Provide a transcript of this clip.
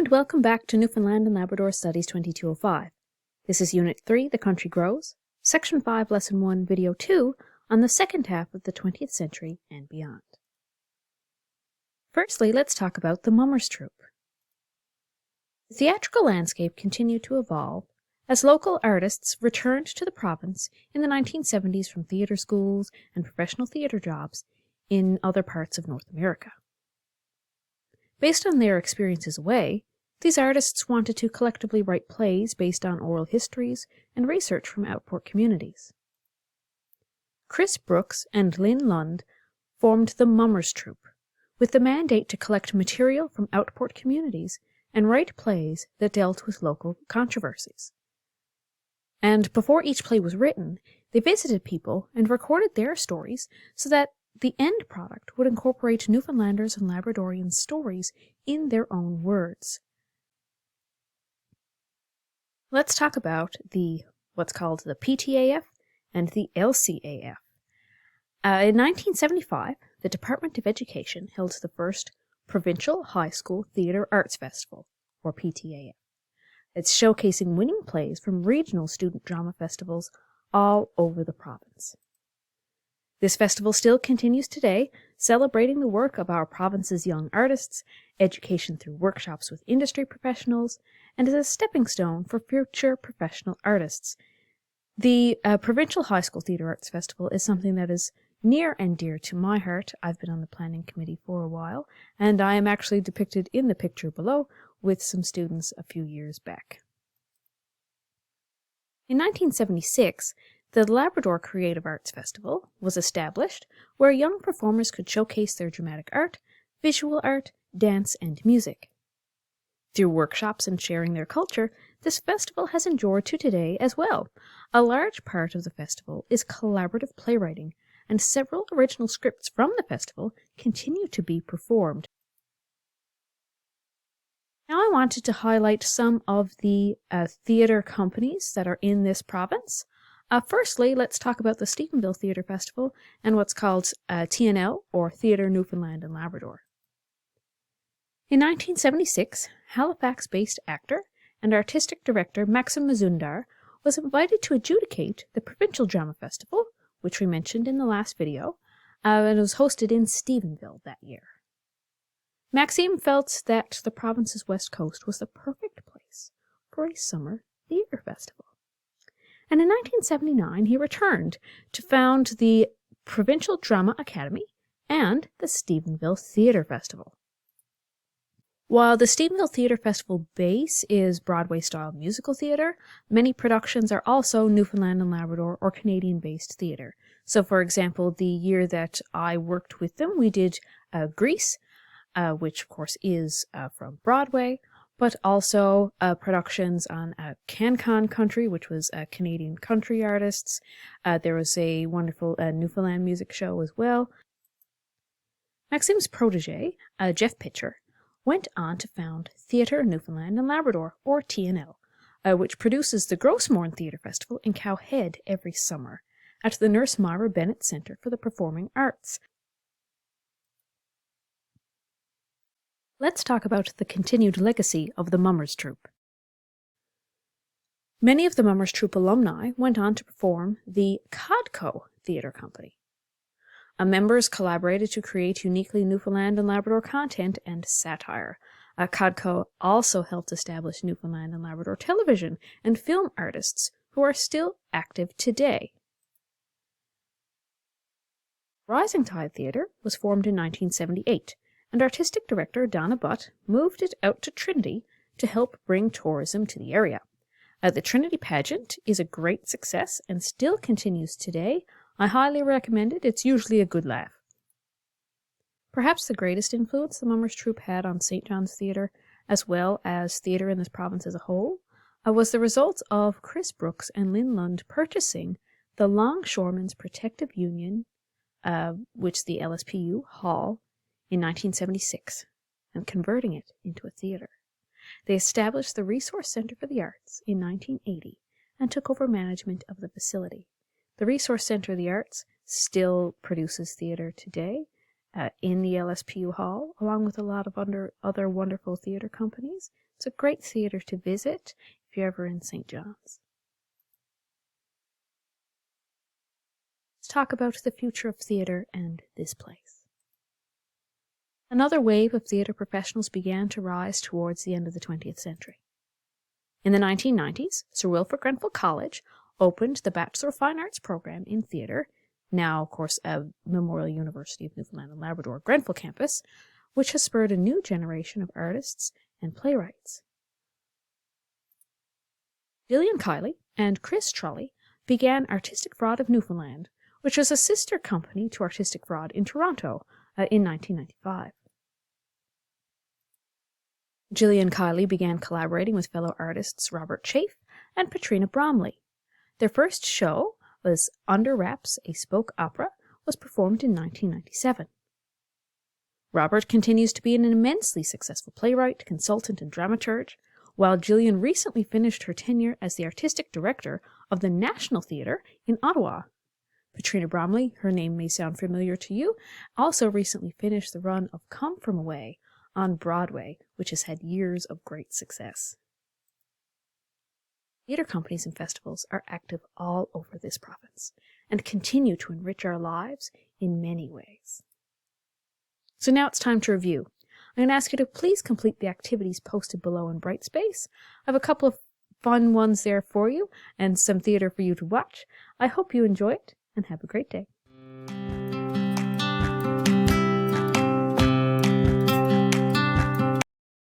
and welcome back to Newfoundland and Labrador Studies 2205. This is Unit 3, The Country Grows, Section 5, Lesson 1, Video 2, on the second half of the 20th century and beyond. Firstly, let's talk about the Mummers Troupe. The theatrical landscape continued to evolve as local artists returned to the province in the 1970s from theatre schools and professional theatre jobs in other parts of North America. Based on their experiences away, these artists wanted to collectively write plays based on oral histories and research from outport communities. Chris Brooks and Lynn Lund formed the Mummers Troupe, with the mandate to collect material from outport communities and write plays that dealt with local controversies. And before each play was written, they visited people and recorded their stories so that the end product would incorporate Newfoundlanders and Labradorians' stories in their own words. Let's talk about what's called the PTAF and the LCAF. In 1975, the Department of Education held the first Provincial High School Theatre Arts Festival, or PTAF. It's showcasing winning plays from regional student drama festivals all over the province. This festival still continues today, celebrating the work of our province's young artists, education through workshops with industry professionals, and is a stepping stone for future professional artists. The Provincial High School Theatre Arts Festival is something that is near and dear to my heart. I've been on the planning committee for a while, and I am actually depicted in the picture below with some students a few years back. In 1976, the Labrador Creative Arts Festival was established, where young performers could showcase their dramatic art, visual art, dance, and music. Through workshops and sharing their culture, this festival has endured to today as well. A large part of the festival is collaborative playwriting, and several original scripts from the festival continue to be performed. Now I wanted to highlight some of the theatre companies that are in this province. Firstly, let's talk about the Stephenville Theatre Festival and what's called TNL, or Theatre Newfoundland and Labrador. In 1976, Halifax-based actor and artistic director Maxim Mazumdar was invited to adjudicate the Provincial Drama Festival, which we mentioned in the last video, and was hosted in Stephenville that year. Maxim felt that the province's west coast was the perfect place for a summer theatre festival. And in 1979, he returned to found the Provincial Drama Academy and the Stephenville Theatre Festival. While the Stephenville Theatre Festival base is Broadway-style musical theatre, many productions are also Newfoundland and Labrador or Canadian-based theatre. So, for example, the year that I worked with them, we did Grease, which of course is from Broadway, but also productions on CanCon Country, which was Canadian country artists. There was a wonderful Newfoundland music show as well. Maxim's protege, Jeff Pitcher, went on to found Theatre Newfoundland and Labrador, or TNL, which produces the Grossmorn Theatre Festival in Cowhead every summer at the Nurse Myra Bennett Centre for the Performing Arts. Let's talk about the continued legacy of the Mummers Troupe. Many of the Mummers Troupe alumni went on to perform the Codco Theatre Company. Members collaborated to create uniquely Newfoundland and Labrador content and satire. Codco also helped establish Newfoundland and Labrador television and film artists who are still active today. Rising Tide Theatre was formed in 1978, and artistic director Donna Butt moved it out to Trinity to help bring tourism to the area. The Trinity pageant is a great success and still continues today. I highly recommend it. It's usually a good laugh. Perhaps the greatest influence the Mummers Troupe had on St. John's Theatre, as well as theatre in this province as a whole, was the result of Chris Brooks and Lynn Lund purchasing the Longshoremen's Protective Union, which the LSPU Hall, in 1976, and converting it into a theatre. They established the Resource Centre for the Arts in 1980 and took over management of the facility. The Resource Centre of the Arts still produces theatre today, in the LSPU Hall, along with a lot of other wonderful theatre companies. It's a great theatre to visit if you're ever in St. John's. Let's talk about the future of theatre and this place. Another wave of theatre professionals began to rise towards the end of the 20th century. In the 1990s, Sir Wilfrid Grenfell College opened the Bachelor of Fine Arts program in theatre, now, of course, Memorial University of Newfoundland and Labrador Grenfell campus, which has spurred a new generation of artists and playwrights. Gillian Kiley and Chris Trolley began Artistic Fraud of Newfoundland, which was a sister company to Artistic Fraud in Toronto in 1995. Gillian Kiley began collaborating with fellow artists Robert Chafe and Patrina Bromley. Their first show was Under Wraps, a Spoke Opera, was performed in 1997. Robert continues to be an immensely successful playwright, consultant, and dramaturge, while Gillian recently finished her tenure as the artistic director of the National Theatre in Ottawa. Patrina Bromley, her name may sound familiar to you, also recently finished the run of Come From Away on Broadway, which has had years of great success. Theatre companies and festivals are active all over this province and continue to enrich our lives in many ways. So now it's time to review. I'm going to ask you to please complete the activities posted below in Brightspace. I have a couple of fun ones there for you and some theatre for you to watch. I hope you enjoy it and have a great day.